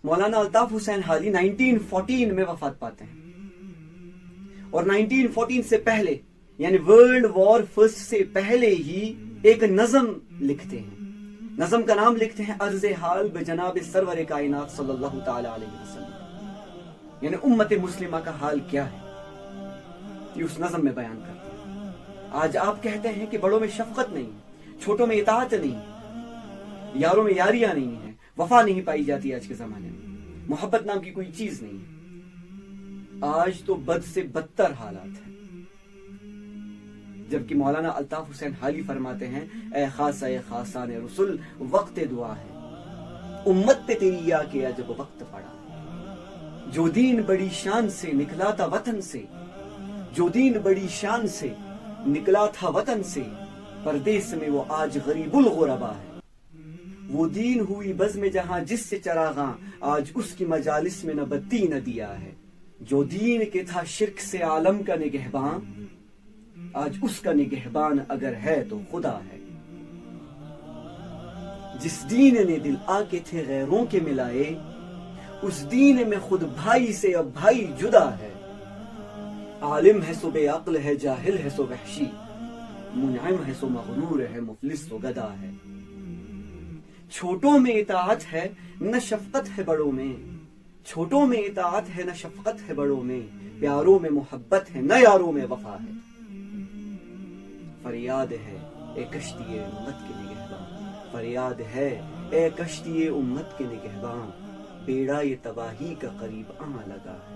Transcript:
مولانا الطاف حسین حالی 1914 میں وفات پاتے ہیں، اور 1914 سے پہلے یعنی ورلڈ وار فرسٹ سے پہلے ہی ایک نظم لکھتے ہیں. نظم کا نام لکھتے ہیں عرض حال بجناب سرور کائنات صلی اللہ تعالی علیہ وسلم، یعنی امت مسلمہ کا حال کیا ہے یہ اس نظم میں بیان کرتے ہیں. آج آپ کہتے ہیں کہ بڑوں میں شفقت نہیں، چھوٹوں میں اطاعت نہیں، یاروں میں یاریاں نہیں ہیں، وفا نہیں پائی جاتی آج کے زمانے میں، محبت نام کی کوئی چیز نہیں ہے. آج تو بد سے بدتر حالات ہیں، جبکہ مولانا الطاف حسین حالی فرماتے ہیں اے خاصہ اے خاصان رسول وقت دعا ہے، امت پہ تیری یا کیا جب وقت پڑا. جو دین بڑی شان سے نکلا تھا وطن سے، جو دین بڑی شان سے نکلا تھا وطن سے، پردیس میں وہ آج غریب الغربا ہے. وہ دین ہوئی بزم جہاں جس سے چراغاں، آج اس کی مجالس میں نہ بتی نہ دیا ہے. جو دین کے تھا شرک سے عالم کا نگہباں، آج اس کا نگہبان اگر ہے تو خدا ہے. جس دین نے دل آ کے تھے غیروں کے ملائے، اس دین میں خود بھائی سے اب بھائی جدا ہے. عالم ہے سو بے عقل ہے، جاہل ہے سو وحشی، منعم ہے سو مغرور ہے، مفلس سو گدا ہے. چھوٹوں میں اطاعت ہے نہ شفقت ہے بڑوں میں، چھوٹوں میں اطاعت ہے نہ شفقت ہے بڑوں میں، پیاروں میں محبت ہے نہ یاروں میں وفا ہے. فریاد ہے اے کشتی امت کے نگہباں، فریاد ہے اے کشتی امت کے نگہباں، بیڑا یہ تباہی کا قریب آ لگا ہے.